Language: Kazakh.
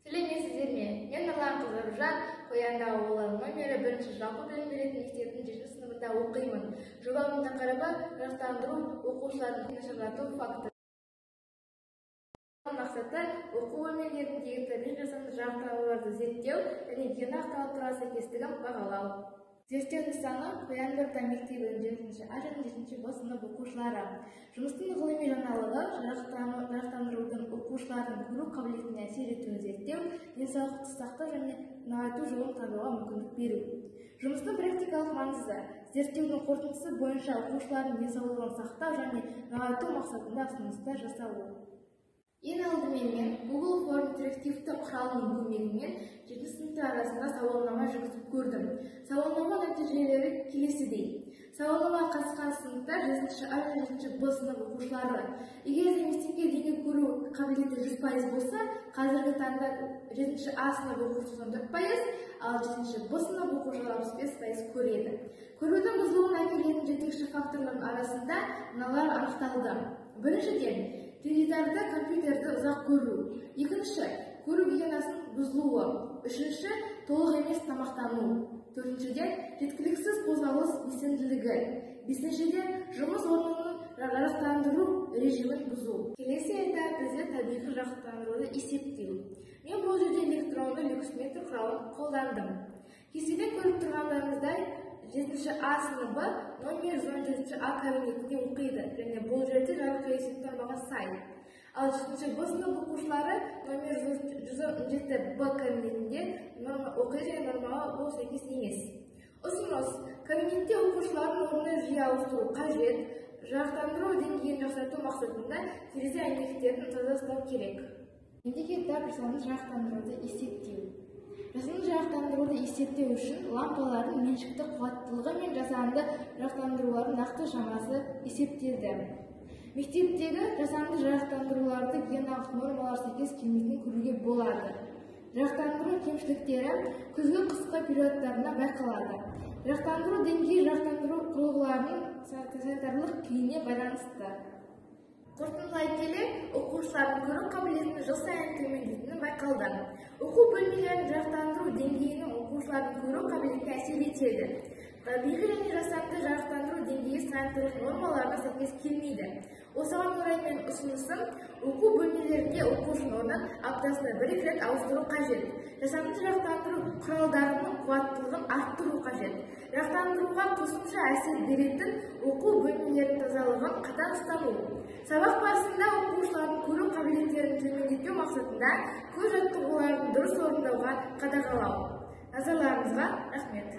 Сәлеметсіздер ме? Мен Нұрлан Қызыржан, Қоянды ауылы номері 1-ші жалпы білім беретін мектептің 7-ші сыныбында оқимын. Жобамның тақырыбы жарықтандыру оқушылардың нашарлату факторы. Мақсаты оқу бөлмелеріндегі табиғи жасанды жарықтандыруларды зерттеу және гендік талаптарға сәйкестігін бағалау. Зерттеу нысаны Қоянды орта мектебінің 7-ші А және 7-ші Б сынып оқушылары. Жұмыстың ғылыми жаңалығы жарықтандырудың оқушылардың көру қабілетіне әсер етуін зерттеу, денсаулықты сақтау және нығайту жолын табуға мүмкіндік беру. Жұмыстың практикалық маңызы зерттеудің қорытындысы бойынша оқушылардың денсаулығын сақтау және нығайту мақсатында ұсыныстар жасалу. Ең алдымен мен Google Form интерактивті құралының көмегімен 7 сыныптар арасында сауалнама жүргізіп көрдім. Сауалнама нәтижелері келесідей. Сауалнамаға қатысқан сыныптар 7-ші А және 7-ші Б сынып оқушылары. Егер де мектепке дейінгі көру қабілеті 100% болса, қазіргі таңда 7-ші А сынып оқушысы 14%, ал 7-ші Б сынып оқушылары 65% көреді. Көрудің бұзылуына әкелетін жетекші факторлардың арасында мыналар анықталды. Біріншіден, теледидарда компьютерді ұзақ көру. Екінші, көру гигиенасының бұзылуы. Үшінші, толық емес тамақтану. Төртіншіден, жеткіліксіз қозғалыс белсенділігі. Бесіншіден, жұмыс орнының жарықтандыру режимін бұзу. Келесі этап бізде табиғи жарықтандыруды есептеу. Мен бұл жерде электронды люксметр құралын қолдандым. Кестеден көріп тұрғандарыңыздай, 7-ші А сыныбы номер 117-ші А кабинетінде оқиды, және бұл жерде жарық есеп нормаға сай. Ал 7-ші Б сынып оқушылары номер 117 Б кабинетінде оқиды және нормаға бұл сәйкес емес. Ұсыныс: кабинетте оқушылардың орнын жиі ауыстыру қажет, жарықтандыру деңгейін жақсарту мақсатында терезе әйнектерін таза ұстау керек. Ендігі этап жасанды жарықтандыруды есептеу. Жасанды жарықтандыруды есептеу үшін лампалардың меншікті қуаттылығы мен жасанды жарықтандырулардың нақты шамасы есептелді. Мектептегі жасанды жарықтандыруларды гигиеналық нормалар сәйкес келмейтінін көруге болады. Жарықтандыру кемшіліктері күзгі қысқы периодтарында байқалады. Жарықтандыру деңгейі жарықтандыру құрылғыларының санитарлық күйіне байланысты. Қорытындылай келе, оқушылардың көру қабілетінің жыл сайын төмендейтіні байқалды. Оқу бөлмелерінің жарықтандыру деңгейінің оқушылардың көру қабілетіне әсер етеді. Табиғи және жасанды жарықтандыру деңгейі санитарлық нормаларына сәйкес келмейді. Осыған орай мен ұсынысым, оқу бөлмелерінде оқушының орнын аптасына 1-2 рет ауыстыру қажет. Жасанды жарықтандыру құралдарының қуаттылығын арттыру қажет. Жарықтандыруға қосымша әсер беретін оқу бөлмелерінің тазалығын қатаң ұстану. Сабақ барысында оқушылардың көру қабілеттерін төмендетпеу мақсатында көз жаттығуларын дұрыс орындауға қадағалау. Назарларыңызға рахмет.